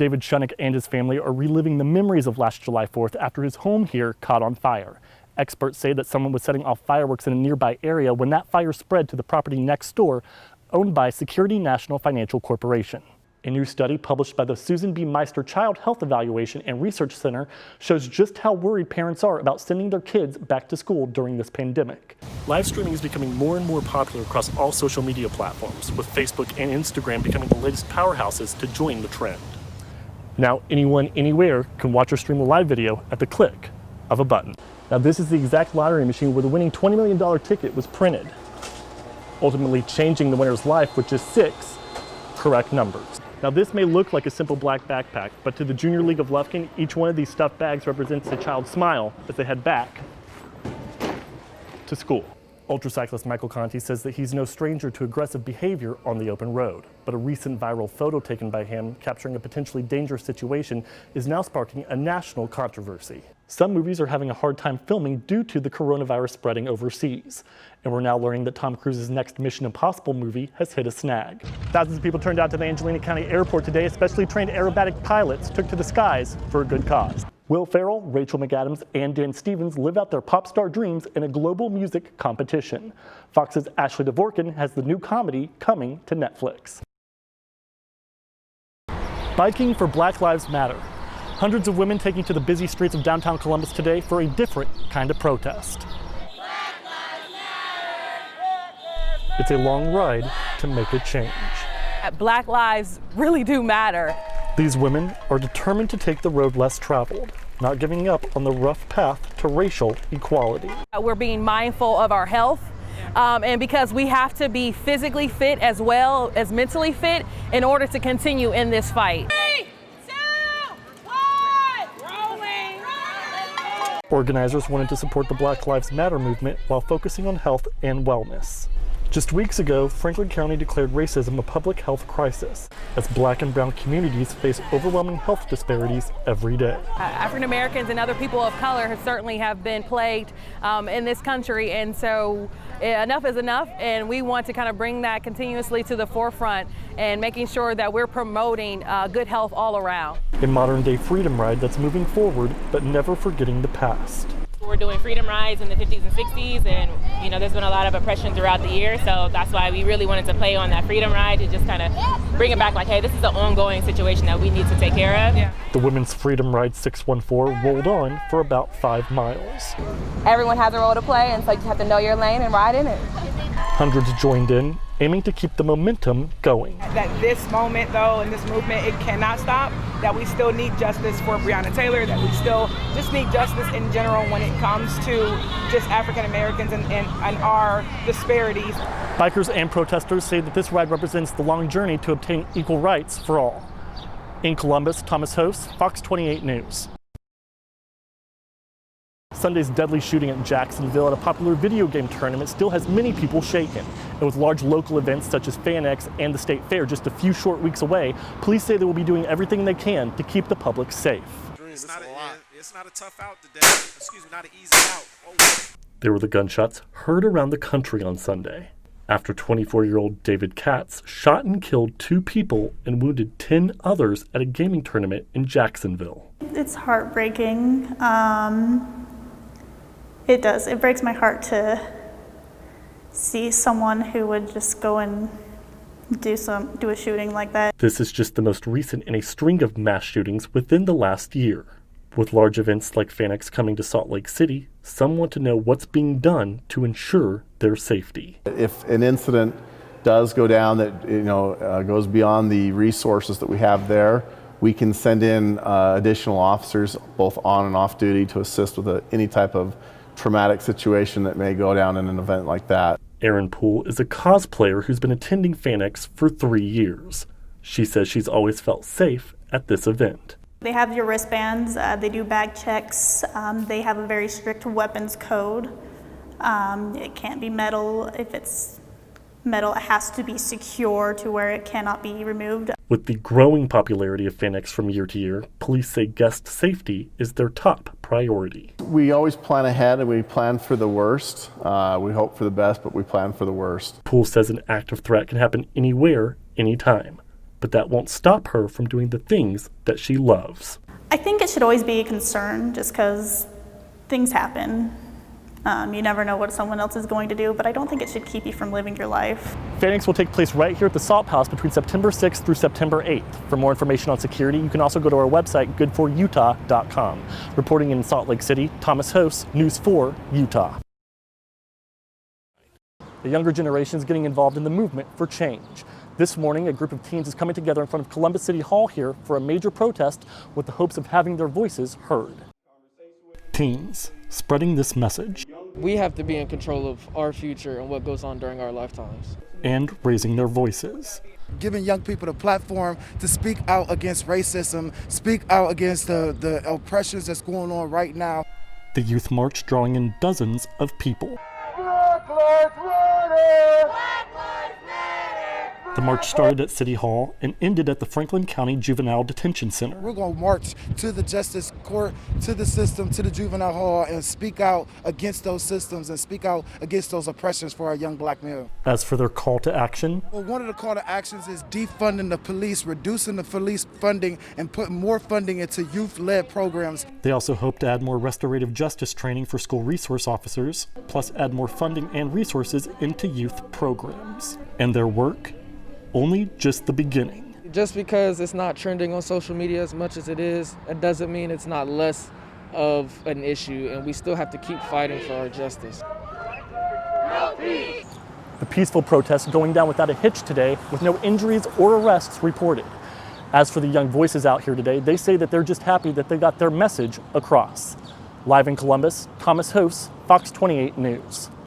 David Shunnick and his family are reliving the memories of last July 4th after his home here caught on fire. Experts say that someone was setting off fireworks in a nearby area when that fire spread to the property next door, owned by Security National Financial Corporation. A new study published by the Susan B. Meister Child Health Evaluation and Research Center shows just how worried parents are about sending their kids back to school during this pandemic. Live streaming is becoming more and more popular across all social media platforms, with Facebook and Instagram becoming the latest powerhouses to join the trend. Now anyone, anywhere can watch or stream a live video at the click of a button. Now this is the exact lottery machine where the winning $20 million ticket was printed, ultimately changing the winner's life with just 6 correct numbers. Now this may look like a simple black backpack, but to the Junior League of Lufkin, each one of these stuffed bags represents a child's smile as they head back to school. Ultracyclist Michael Conti says that he's no stranger to aggressive behavior on the open road, but a recent viral photo taken by him capturing a potentially dangerous situation is now sparking a national controversy. Some movies are having a hard time filming due to the coronavirus spreading overseas, and we're now learning that Tom Cruise's next Mission Impossible movie has hit a snag. Thousands of people turned out to the Angelina County Airport today, especially trained aerobatic pilots took to the skies for a good cause. Will Ferrell, Rachel McAdams, and Dan Stevens live out their pop star dreams in a global music competition. Fox's Ashley Dvorkin has the new comedy coming to Netflix. Biking for Black Lives Matter. Hundreds of women taking to the busy streets of downtown Columbus today for a different kind of protest. Black Lives Matter! It's a long ride to make a change. Black lives really do matter. These women are determined to take the road less traveled, not giving up on the rough path to racial equality. We're being mindful of our health, and because we have to be physically fit as well as mentally fit in order to continue in this fight. 3, 2, 1, rolling! Organizers wanted to support the Black Lives Matter movement while focusing on health and wellness. Just weeks ago, Franklin County declared racism a public health crisis as Black and brown communities face overwhelming health disparities every day. African Americans and other people of color certainly have been plagued in this country, and so enough is enough, and we want to kind of bring that continuously to the forefront and making sure that we're promoting good health all around. A modern-day freedom ride that's moving forward but never forgetting the past. We're doing freedom rides in the 50s and 60s, and there's been a lot of oppression throughout the year, so that's why we really wanted to play on that freedom ride to just kind of bring it back like, hey, this is an ongoing situation that we need to take care of. Yeah. The Women's Freedom Ride 614 rolled on for about 5 miles. Everyone has a role to play, and so you have to know your lane and ride in it. Hundreds joined in, aiming to keep the momentum going. That this moment, though, and this movement, it cannot stop, that we still need justice for Breonna Taylor, that we still just need justice in general when it comes to just African Americans and our disparities. Bikers and protesters say that this ride represents the long journey to obtain equal rights for all. In Columbus, Thomas Hoce, Fox 28 News. Sunday's deadly shooting at Jacksonville at a popular video game tournament still has many people shaken. And with large local events such as FanX and the State Fair just a few short weeks away, police say they will be doing everything they can to keep the public safe. It's not a tough out today. Excuse me, not an easy out. Oh. There were the gunshots heard around the country on Sunday after 24-year-old David Katz shot and killed 2 people and wounded 10 others at a gaming tournament in Jacksonville. It's heartbreaking. It breaks my heart to see someone who would just go and do a shooting like that. This is just the most recent in a string of mass shootings within the last year. With large events like FanX coming to Salt Lake City, some want to know what's being done to ensure their safety. If an incident does go down that goes beyond the resources that we have there, we can send in additional officers both on and off duty to assist with any type of traumatic situation that may go down in an event like that. Erin Poole is a cosplayer who's been attending FanX for 3 years. She says she's always felt safe at this event. They have your wristbands, they do bag checks, they have a very strict weapons code. It can't be metal. If it's metal, it has to be secure to where it cannot be removed. With the growing popularity of FanX from year to year, police say guest safety is their top priority. We always plan ahead and we plan for the worst. We hope for the best, but we plan for the worst. Poole says an active threat can happen anywhere, anytime. but that won't stop her from doing the things that she loves. I think it should always be a concern just because things happen. You never know what someone else is going to do, but I don't think it should keep you from living your life. Fairings will take place right here at the Salt House between September 6th through September 8th. For more information on security, you can also go to our website, goodforutah.com. Reporting in Salt Lake City, Thomas Hoce, News 4, Utah. The younger generation is getting involved in the movement for change. This morning, a group of teens is coming together in front of Columbus City Hall here for a major protest with the hopes of having their voices heard. Teens spreading this message. We have to be in control of our future and what goes on during our lifetimes. And raising their voices. Giving young people the platform to speak out against racism, speak out against the oppressions that's going on right now. The youth march drawing in dozens of people. Black Lives Matter! Black Lives Matter! The march started at City Hall and ended at the Franklin County Juvenile Detention Center. We're going to march to the Justice Court, to the system, to the Juvenile Hall, and speak out against those systems and speak out against those oppressions for our young black men. As for their call to action, well, one of the call to actions is defunding the police, reducing the police funding, and putting more funding into youth-led programs. They also hope to add more restorative justice training for school resource officers, plus add more funding and resources into youth programs. And their work? Only just the beginning. Just because it's not trending on social media as much as it is, it doesn't mean it's not less of an issue, and we still have to keep fighting for our justice. The peaceful protest going down without a hitch today, with no injuries or arrests reported. As for the young voices out here today, they say that they're just happy that they got their message across. Live in Columbus, Thomas Hoce, Fox 28 News.